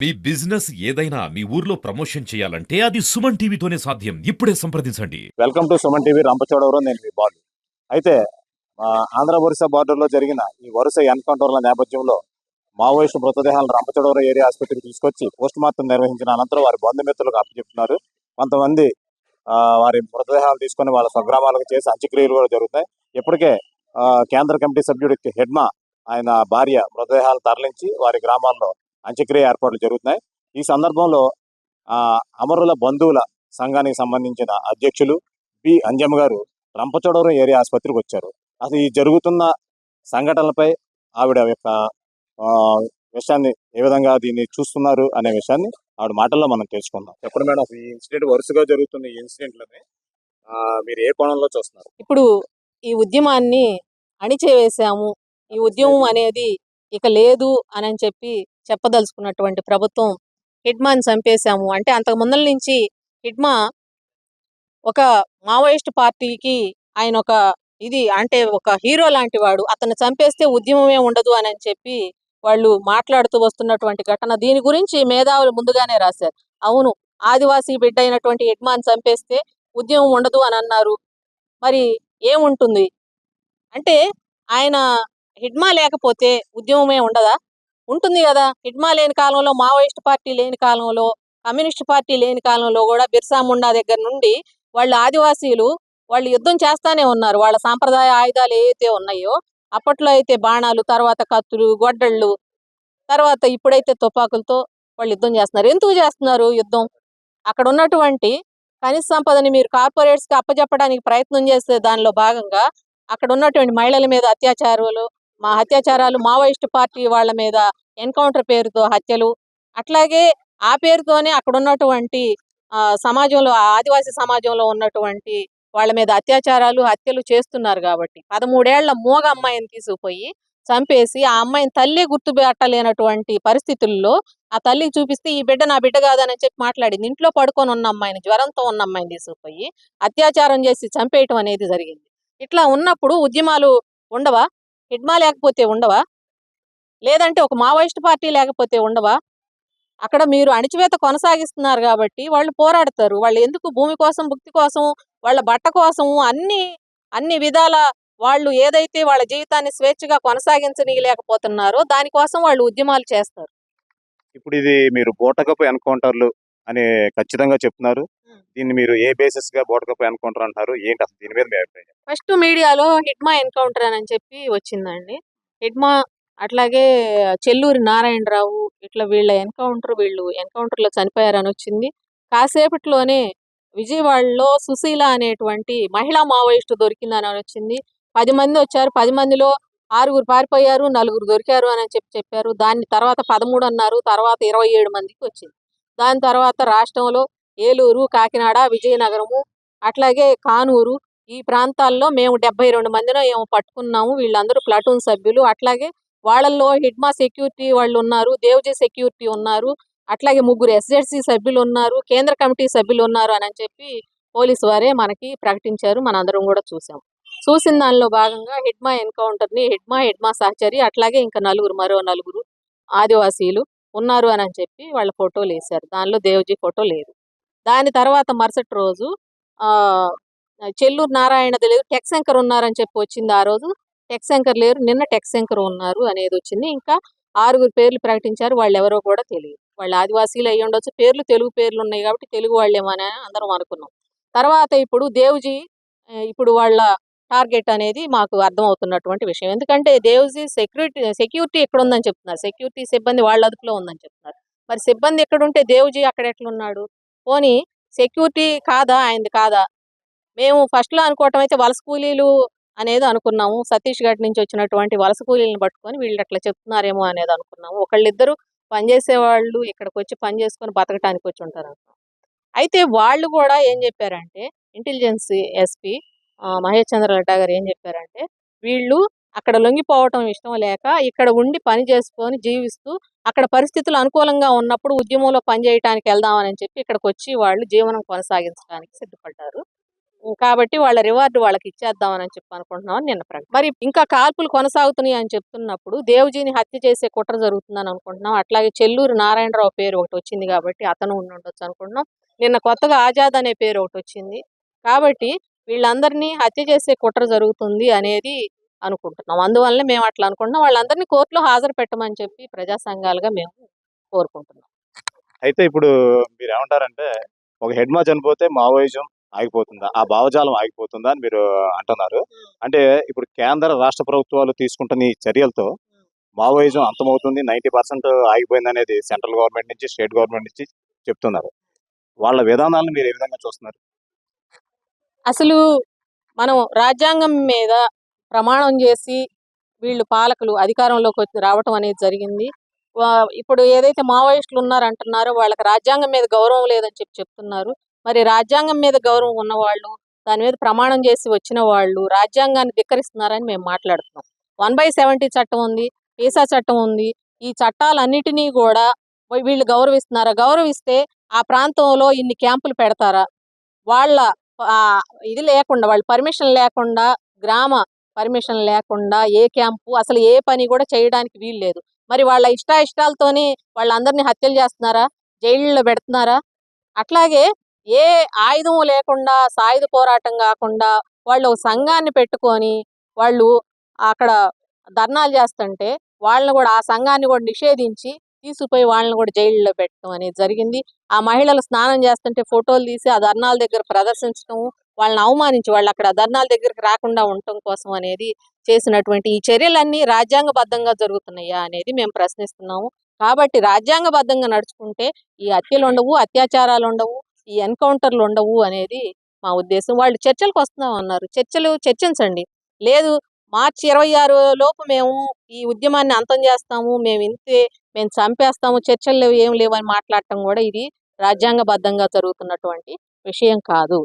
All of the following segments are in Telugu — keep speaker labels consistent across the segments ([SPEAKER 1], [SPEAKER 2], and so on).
[SPEAKER 1] మీ బిజినెస్ ఏదైనా మీ ఊర్లో ప్రమోషన్ చేయాలంటే అది సుమన్ టీవీతోనే సాధ్యం. ఇప్పుడే సంప్రదించండి.
[SPEAKER 2] Welcome to Suman TV. Rampachodavaram, నేను మీ బాలు. అయితే ఆంధ్ర ఒరిస్సా బార్డర్లో జరిగిన ఈ వరుస ఎన్కౌంటర్ల నేపథ్యంలో మావోయిస్టు మృతదేహాలను రంపచోడవరం ఏరియా ఆసుపత్రికి తీసుకొచ్చి పోస్ట్ మార్టం నిర్వహించిన అనంతరం వారి బంధుమిత్రులకు అప్పచెప్తున్నారు. కొంతమంది వారి మృతదేహాలు తీసుకొని వాళ్ళ స్వగ్రామాలకు చేసి అంత్యక్రియలు కూడా జరుగుతాయి. ఇప్పటికే కేంద్ర కమిటీ సభ్యుడి హెడ్మా ఆయన భార్య మృతదేహాలు తరలించి వారి గ్రామాల్లో అంత్యక్రియ ఏర్పాట్లు జరుగుతున్నాయి. ఈ సందర్భంలో అమరుల బంధువుల సంఘానికి సంబంధించిన అధ్యక్షులు పి అంజమ్మ గారు రంపచోడవరం ఏరియా ఆసుపత్రికి వచ్చారు. అసలు ఈ జరుగుతున్న సంఘటనలపై ఆవిడ యొక్క విషయాన్ని ఏ విధంగా దీన్ని చూస్తున్నారు అనే విషయాన్ని ఆవిడ మాటల్లో మనం తెలుసుకుందాం. చెప్పండి మేడం, ఈ ఇన్సిడెంట్ వరుసగా జరుగుతున్న ఈ ఇన్సిడెంట్లని మీరు ఏ కోణంలో చూస్తున్నారు?
[SPEAKER 3] ఇప్పుడు ఈ ఉద్యమాన్ని అణిచివేశాము, ఈ ఉద్యమం అనేది ఇక లేదు అని చెప్పి చెప్పదలుచుకున్నటువంటి ప్రభుత్వం హిడ్మాని చంపేశాము అంటే, అంతకు ముందల నుంచి హిడ్మా ఒక మావోయిస్ట్ పార్టీకి ఆయన ఒక ఒక హీరో లాంటి వాడు. అతన్ని చంపేస్తే ఉద్యమమే ఉండదు అని చెప్పి వాళ్ళు మాట్లాడుతూ వస్తున్నటువంటి ఘటన. దీని గురించి మేధావులు ముందుగానే రాశారు. అవును, ఆదివాసీ బిడ్డ అయినటువంటి హిడ్మాని చంపేస్తే ఉద్యమం ఉండదు అని అన్నారు. మరి ఏముంటుంది అంటే, ఆయన హిడ్మా లేకపోతే ఉద్యమమే ఉండదా? ఉంటుంది కదా. హిడ్మా లేని కాలంలో, మావోయిస్ట్ పార్టీ లేని కాలంలో, కమ్యూనిస్ట్ పార్టీ లేని కాలంలో కూడా బిర్సా ముండా దగ్గర నుండి వాళ్ళు ఆదివాసీలు వాళ్ళు యుద్ధం చేస్తానే ఉన్నారు. వాళ్ళ సాంప్రదాయ ఆయుధాలు ఏవైతే ఉన్నాయో అప్పట్లో అయితే బాణాలు, తర్వాత కత్తులు, గొడ్డళ్ళు, తర్వాత ఇప్పుడైతే తుపాకులతో వాళ్ళు యుద్ధం చేస్తున్నారు. ఎందుకు చేస్తున్నారు యుద్ధం? అక్కడ ఉన్నటువంటి ఖనిజ సంపదని మీరు కార్పొరేట్స్కి అప్పచెప్పడానికి ప్రయత్నం చేస్తే దానిలో భాగంగా అక్కడ ఉన్నటువంటి మహిళల మీద అత్యాచారాలు, మావోయిస్ట్ పార్టీ వాళ్ళ మీద ఎన్కౌంటర్ పేరుతో హత్యలు, అట్లాగే ఆ పేరుతోనే అక్కడ ఉన్నటువంటి సమాజంలో, ఆదివాసీ సమాజంలో ఉన్నటువంటి వాళ్ళ మీద అత్యాచారాలు, హత్యలు చేస్తున్నారు. కాబట్టి 13 ఏళ్ల మూగ అమ్మాయిని తీసుకుపోయి చంపేసి ఆ అమ్మాయిని తల్లి గుర్తుపెట్టలేనటువంటి పరిస్థితుల్లో ఆ తల్లికి చూపిస్తే ఈ బిడ్డ నా బిడ్డ కాదని చెప్పి మాట్లాడింది. ఇంట్లో పడుకొని ఉన్న అమ్మాయిని, జ్వరంతో ఉన్న అమ్మాయిని తీసుకుపోయి అత్యాచారం చేసి చంపేయటం అనేది జరిగింది. ఇట్లా ఉన్నప్పుడు ఉద్యమాలు ఉండవా? హిడ్మా లేకపోతే ఉండవా? లేదంటే ఒక మావోయిస్ట్ పార్టీ లేకపోతే ఉండవా? అక్కడ మీరు అణిచివేత కొనసాగిస్తున్నారు కాబట్టి వాళ్ళు పోరాడతారు. వాళ్ళు ఎందుకు? భూమి కోసం, భుక్తి కోసం, వాళ్ళ బట్ట కోసం, అన్ని విధాల వాళ్ళు ఏదైతే వాళ్ళ జీవితాన్ని స్వేచ్ఛగా కొనసాగించనీయలేకపోతున్నారో దానికోసం వాళ్ళు ఉద్యమాలు చేస్తారు.
[SPEAKER 2] ఇప్పుడు ఇది మీరు బూటకపు ఎన్కౌంటర్లు అని ఖచ్చితంగా చెప్తున్నారు. దీన్ని మీరు ఏ బేసిస్ గా బూటకపు ఎన్కౌంటర్ అంటారు? ఏంటి అసలు దీని మీద మీ అభిప్రాయం?
[SPEAKER 3] ఫస్ట్ మీడియాలో హిడ్మా ఎన్కౌంటర్ అని చెప్పి వచ్చిందండి. హిడ్మా, అట్లాగే చెల్లూరి నారాయణరావు, ఇట్లా వీళ్ళు ఎన్కౌంటర్లో చనిపోయారని వచ్చింది. కాసేపట్లోనే విజయవాడలో సుశీల అనేటువంటి మహిళా మావోయిస్టు దొరికిందని వచ్చింది. 10 మంది వచ్చారు. 10 మందిలో 6 పారిపోయారు, 4 దొరికారు అని చెప్పారు. దాని తర్వాత 13 అన్నారు. తర్వాత 27 మందికి వచ్చింది. దాని తర్వాత రాష్ట్రంలో ఏలూరు, కాకినాడ, విజయనగరము, అట్లాగే కానూరు, ఈ ప్రాంతాల్లో మేము 72 మందినో ఏమో పట్టుకున్నాము. వీళ్ళందరూ ప్లాటూన్ సభ్యులు. అట్లాగే వాళ్ళల్లో హిడ్మా సెక్యూరిటీ వాళ్ళు ఉన్నారు, దేవ్జీ సెక్యూరిటీ ఉన్నారు, అట్లాగే 3 ఎస్జెడ్సీ సభ్యులు ఉన్నారు, కేంద్ర కమిటీ సభ్యులు ఉన్నారు అని చెప్పి పోలీసు వారే మనకి ప్రకటించారు. మనందరం కూడా చూసాం. చూసిన దానిలో భాగంగా హిడ్మా ఎన్కౌంటర్ని హిడ్మా సహచరి, అట్లాగే ఇంకా మరో నలుగురు ఆదివాసీలు ఉన్నారు అని చెప్పి వాళ్ళ ఫోటోలు వేశారు. దానిలో దేవ్జీ ఫోటో లేదు. దాని తర్వాత మరుసటి రోజు చెల్లూరు నారాయణది లేదు, టెక్ శంకర్ ఉన్నారని చెప్పి వచ్చింది. ఆ రోజు టెక్ శంకర్ లేరు, నిన్న టెక్ శంకర్ ఉన్నారు అనేది వచ్చింది. ఇంకా 6 పేర్లు ప్రకటించారు. వాళ్ళు ఎవరో కూడా తెలియదు. వాళ్ళు ఆదివాసీలు అయ్యి ఉండొచ్చు. పేర్లు తెలుగు పేర్లు ఉన్నాయి కాబట్టి తెలుగు వాళ్ళేమని అందరం అనుకున్నాం. తర్వాత ఇప్పుడు దేవ్జీ ఇప్పుడు వాళ్ళ టార్గెట్ అనేది మాకు అర్థమవుతున్నటువంటి విషయం. ఎందుకంటే దేవ్జీ సెక్యూరిటీ ఎక్కడ ఉందని చెప్తున్నారు. సెక్యూరిటీ సిబ్బంది వాళ్ళ అదుపులో ఉందని చెప్తున్నారు. మరి సిబ్బంది ఎక్కడుంటే దేవ్జీ అక్కడ ఎట్లున్నాడు? పోనీ సెక్యూరిటీ కాదా, ఆయనది కాదా? మేము ఫస్ట్లో అనుకోవటం అయితే వలస కూలీలు అనేది అనుకున్నాము. సతీష్ గఢ్ నుంచి వచ్చినటువంటి వలస కూలీలను పట్టుకొని వీళ్ళు అట్లా చెప్తున్నారేమో అనేది అనుకున్నాము. ఒకళ్ళిద్దరు పనిచేసే వాళ్ళు ఇక్కడికి వచ్చి పని చేసుకొని బతకటానికి వచ్చి ఉంటారు అనుకున్నాం. అయితే వాళ్ళు కూడా ఏం చెప్పారంటే, ఇంటెలిజెన్స్ ఎస్పీ మహేష్ చంద్ర లడ్డా గారు ఏం చెప్పారంటే, వీళ్ళు అక్కడ లొంగిపోవటం ఇష్టం లేక ఇక్కడ ఉండి పని చేసుకొని జీవిస్తూ అక్కడ పరిస్థితులు అనుకూలంగా ఉన్నప్పుడు ఉద్యమంలో పనిచేయడానికి వెళ్దామని చెప్పి ఇక్కడికి వచ్చి వాళ్ళు జీవనం కొనసాగించడానికి సిద్ధపడ్డారు. కాబట్టి వాళ్ళ రివార్డు వాళ్ళకి ఇచ్చేద్దామని చెప్పి అనుకుంటున్నాం నిన్న మరి ఇంకా కాల్పులు కొనసాగుతున్నాయి అని చెప్తున్నప్పుడు దేవ్జీని హత్య చేసే కుట్ర జరుగుతుందని అనుకుంటున్నాం. అట్లాగే చెల్లూరు నారాయణరావు పేరు ఒకటి వచ్చింది కాబట్టి అతను ఉండొచ్చు అనుకుంటున్నాం. నిన్న కొత్తగా ఆజాద్ అనే పేరు ఒకటి వచ్చింది కాబట్టి వీళ్ళందరినీ హత్య చేసే కుట్ర జరుగుతుంది అనేది అనుకుంటున్నాం. అందువల్ల మేము అట్లా అనుకుంటున్నాం. వాళ్ళందరినీ కోర్టులో హాజరు పెట్టమని చెప్పి ప్రజా సంఘాలుగా మేము కోరుకుంటున్నాం.
[SPEAKER 2] అయితే ఇప్పుడు మీరు ఏమంటారంటే ఒక హెడ్ మా చనిపోతే మావోయిజం ఆగిపోతుందా, ఆ భావజాలం ఆగిపోతుందా అని మీరు అంటున్నారు. అంటే ఇప్పుడు కేంద్ర రాష్ట్ర ప్రభుత్వాలు తీసుకుంటున్న ఈ చర్యలతో మావోయిజం అంతమవుతుంది, 90% ఆగిపోయింది అనేది సెంట్రల్ గవర్నమెంట్ నుంచి, స్టేట్ గవర్నమెంట్ నుంచి చెప్తున్నారు. వాళ్ళ విధానాలను మీరు ఏ విధంగా చూస్తున్నారు?
[SPEAKER 3] అసలు మనం రాజ్యాంగం మీద ప్రమాణం చేసి వీళ్ళు పాలకులు అధికారంలోకి వచ్చి రావటం అనేది జరిగింది. ఇప్పుడు ఏదైతే మావోయిస్టులు ఉన్నారంటున్నారో వాళ్ళకి రాజ్యాంగం మీద గౌరవం లేదని చెప్తున్నారు. మరి రాజ్యాంగం మీద గౌరవం ఉన్నవాళ్ళు, దాని మీద ప్రమాణం చేసి వచ్చిన వాళ్ళు రాజ్యాంగాన్ని ధిక్కరిస్తున్నారని మేము మాట్లాడుతున్నాం. 1/70 చట్టం ఉంది, పీసా చట్టం ఉంది. ఈ చట్టాలన్నిటినీ కూడా వీళ్ళు గౌరవిస్తున్నారా? గౌరవిస్తే ఆ ప్రాంతంలో ఇన్ని క్యాంపులు పెడతారా? వాళ్ళ ఇది లేకుండా, వాళ్ళ పర్మిషన్ లేకుండా, గ్రామ పర్మిషన్ లేకుండా ఏ క్యాంపు అసలు ఏ పని కూడా చేయడానికి వీలు లేదు. మరి వాళ్ళ ఇష్టాలతోని వాళ్ళందరినీ హత్యలు చేస్తున్నారా? జైళ్ళలో పెడుతున్నారా? అట్లాగే ఏ ఆయుధం లేకుండా సాయుధ పోరాటం కాకుండా వాళ్ళు ఒక సంఘాన్ని పెట్టుకొని వాళ్ళు అక్కడ ధర్నాలు చేస్తుంటే వాళ్ళని కూడా ఆ సంఘాన్ని కూడా నిషేధించి తీసుకుపోయి వాళ్ళని కూడా జైల్లో పెట్టడం అనేది జరిగింది. ఆ మహిళలు స్నానం చేస్తుంటే ఫోటోలు తీసి ఆ ధర్నాల దగ్గర ప్రదర్శించడం, వాళ్ళని అవమానించి వాళ్ళు అక్కడ ధర్నాల దగ్గరికి రాకుండా ఉండటం కోసం అనేది చేసినటువంటి ఈ చర్యలన్నీ రాజ్యాంగబద్ధంగా జరుగుతున్నాయా అనేది మేము ప్రశ్నిస్తున్నాము. కాబట్టి రాజ్యాంగబద్ధంగా నడుచుకుంటే ఈ హత్యలు ఉండవు, అత్యాచారాలు ఉండవు, ఈ ఎన్కౌంటర్లు ఉండవు అనేది మా ఉద్దేశం. వాళ్ళు చర్చలకు వస్తున్నాం అన్నారు, చర్చించండి. లేదు మార్చి 26 లోపు మేము ఈ ఉద్యమాన్ని అంతం చేస్తాము, మేము ఇంతే, మేము చంపేస్తాము, చర్చలు లేవు, ఏం లేవు అని మాట్లాడటం కూడా ఇది రాజ్యాంగబద్ధంగా జరుగుతున్నటువంటి విషయం కాదు.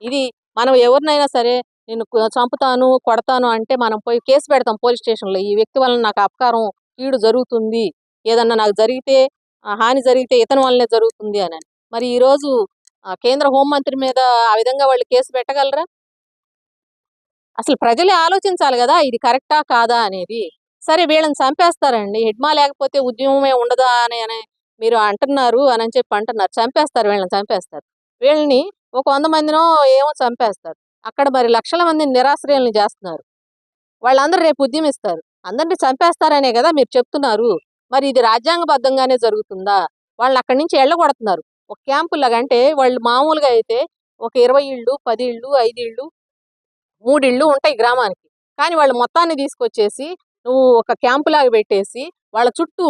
[SPEAKER 3] ఇది మనం ఎవరినైనా సరే నేను చంపుతాను, కొడతాను అంటే మనం పోయి కేసు పెడతాం పోలీస్ స్టేషన్లో. ఈ వ్యక్తి వలన నాకు అపకారం, కీడు జరుగుతుంది, ఏదన్నా నాకు జరిగితే హాని జరిగితే ఇతని వల్లనే జరుగుతుంది అని. మరి ఈరోజు కేంద్ర హోంమంత్రి మీద ఆ విధంగా వాళ్ళు కేసు పెట్టగలరా? అసలు ప్రజలే ఆలోచించాలి కదా, ఇది కరెక్టా కాదా అనేది. సరే వీళ్ళని చంపేస్తారండి, హిడ్మా లేకపోతే ఉద్యమమే ఉండదా అని మీరు అంటున్నారు అని చెప్పి అంటున్నారు. చంపేస్తారు, వీళ్ళని చంపేస్తారు. వీళ్ళని ఒక 100 మందినో ఏమో చంపేస్తారు. అక్కడ మరి లక్షల మందిని నిరాశ్రయాలను చేస్తున్నారు. వాళ్ళందరూ రేపు ఉద్యమిస్తారు. అందరినీ చంపేస్తారనే కదా మీరు చెప్తున్నారు. మరి ఇది రాజ్యాంగబద్ధంగానే జరుగుతుందా? వాళ్ళని అక్కడి నుంచి ఎళ్ళగొడుతున్నారు. ఒక క్యాంపు లాగా, అంటే వాళ్ళు మామూలుగా అయితే ఒక 20 ఇళ్ళు, 10 ఇళ్ళు, 5 ఇళ్ళు, 3 ఇళ్ళు ఉంటాయి గ్రామానికి. కానీ వాళ్ళు మొత్తాన్ని తీసుకొచ్చేసి నువ్వు ఒక క్యాంపు లాగా పెట్టేసి వాళ్ళ చుట్టూ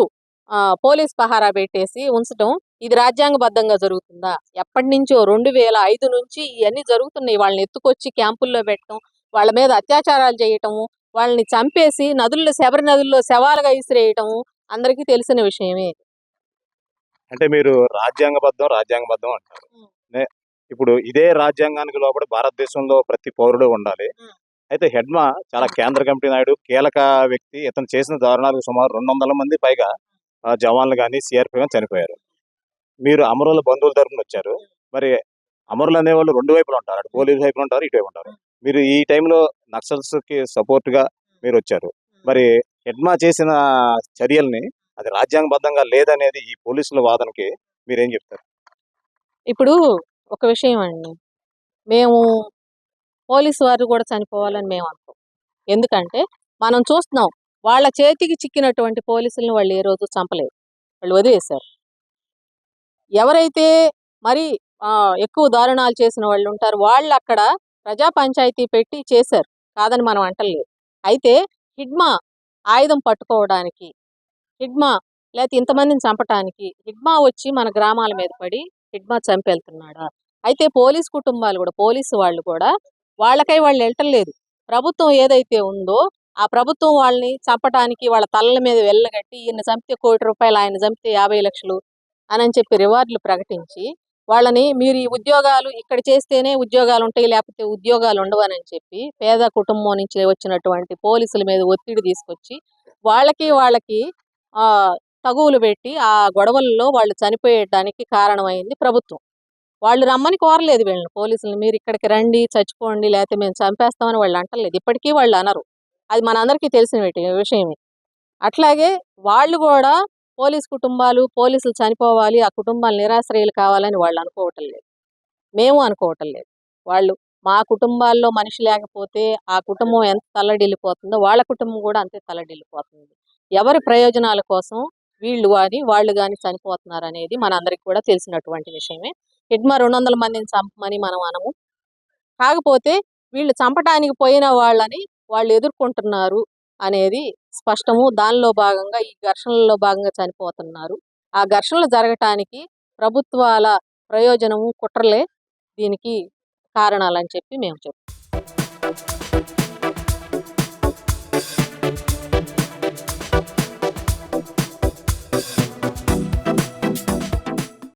[SPEAKER 3] పోలీస్ పహారా పెట్టేసి ఉంచడం ఇది రాజ్యాంగబద్ధంగా జరుగుతుందా? ఎప్పటి నుంచో 2005 నుంచి ఇవన్నీ జరుగుతున్నాయి. వాళ్ళని ఎత్తుకొచ్చి క్యాంపుల్లో పెట్టడం, వాళ్ళ మీద అత్యాచారాలు చేయటము, వాళ్ళని చంపేసి శబరి నదుల్లో శవాలుగా ఇసిరేయటము అందరికీ తెలిసిన విషయమే.
[SPEAKER 2] అంటే మీరు రాజ్యాంగబద్ధం అంటారు. ఇప్పుడు ఇదే రాజ్యాంగానికి లోబడి భారతదేశంలో ప్రతి పౌరుడు ఉండాలి. అయితే హెడ్మా చాలా కేంద్ర కమిటీ నాయుడు, కీలక వ్యక్తి. ఇతను చేసిన దారుణాలకు సుమారు 200 మంది పైగా జవాన్లు కానీ, సిఆర్పి కానీ చనిపోయారు. మీరు అమరుల బంధువుల తరపున వచ్చారు. మరి అమరులు అనేవాళ్ళు 2 వైపులు ఉంటారు, అటు పోలీసు వైపులు ఉంటారు, ఇటువైపు ఉంటారు. మీరు ఈ టైంలో నక్సల్స్ కి సపోర్ట్ గా మీరు వచ్చారు. మరి హెడ్మా చేసిన చర్యల్ని అది రాజ్యాంగబద్ధంగా లేదనేది ఈ పోలీసుల వాదనకి మీరేం చెప్తారు?
[SPEAKER 3] ఇప్పుడు ఒక విషయం అండి, మేము పోలీసు వారు కూడా చనిపోవాలని మేము అనుకోం. ఎందుకంటే మనం చూస్తున్నాం, వాళ్ళ చేతికి చిక్కినటువంటి పోలీసులను వాళ్ళు ఏ రోజు చంపలేదు, వాళ్ళు వదిలేశారు. ఎవరైతే మరి ఎక్కువ దారుణాలు చేసిన వాళ్ళు ఉంటారు, వాళ్ళు అక్కడ ప్రజా పంచాయతీ పెట్టి చేశారు, కాదని మనం అంటలేదు. అయితే హిడ్మా ఆయుధం పట్టుకోవడానికి, హిడ్మా లేకపోతే ఇంతమందిని చంపటానికి హిడ్మా వచ్చి మన గ్రామాల మీద పడి హిడ్మా చంపెళ్తున్నాడా? అయితే పోలీసు కుటుంబాలు కూడా, పోలీసు వాళ్ళు కూడా వాళ్ళకై వాళ్ళు వెళ్ళటం. ప్రభుత్వం ఏదైతే ఉందో ఆ ప్రభుత్వం వాళ్ళని చంపటానికి వాళ్ళ తలల మీద వెళ్ళగట్టి, ఈయన చంపితే ₹1,00,00,000, ఆయన చంపితే 50 లక్షలు అని చెప్పి రివార్డులు ప్రకటించి వాళ్ళని మీరు ఈ ఉద్యోగాలు ఇక్కడ చేస్తేనే ఉద్యోగాలు ఉంటాయి, లేకపోతే ఉద్యోగాలు ఉండవని చెప్పి పేద కుటుంబం నుంచి వచ్చినటువంటి పోలీసుల మీద ఒత్తిడి తీసుకొచ్చి వాళ్ళకి తగువులు పెట్టి ఆ గొడవల్లో వాళ్ళు చనిపోయడానికి కారణమైంది ప్రభుత్వం. వాళ్ళు రమ్మని కోరలేదు వీళ్ళని పోలీసులు, మీరు ఇక్కడికి రండి చచ్చిపోండి లేకపోతే మేము చంపేస్తామని వాళ్ళు అంటలేదు. ఇప్పటికీ వాళ్ళు అనరు. అది మనందరికీ తెలిసిన విషయమే. అట్లాగే వాళ్ళు కూడా పోలీస్ కుటుంబాలు, పోలీసులు చనిపోవాలి, ఆ కుటుంబాలు నిరాశ్రయులు కావాలని వాళ్ళు అనుకోవటం లేదు. మేము అనుకోవటం లేదు. వాళ్ళు మా కుటుంబాల్లో మనిషి లేకపోతే ఆ కుటుంబం ఎంత తల్లడిల్లిపోతుందో వాళ్ళ కుటుంబం కూడా అంతే తల్లడిల్లిపోతుంది. ఎవరి ప్రయోజనాల కోసం వాళ్ళు కానీ చనిపోతున్నారు అనేది మనందరికి కూడా తెలిసినటువంటి విషయమే. హిడ్మా 200 మందిని చంపమని మనం అనము. కాకపోతే వీళ్ళు చంపటానికి పోయిన వాళ్ళని వాళ్ళు ఎదుర్కొంటున్నారు అనేది స్పష్టము. దానిలో భాగంగా ఈ ఘర్షణల్లో భాగంగా చనిపోతున్నారు. ఆ ఘర్షణలు జరగటానికి ప్రభుత్వాల ప్రయోజనము, కుట్రలే దీనికి కారణాలని చెప్పి మేము చెప్తున్నాం.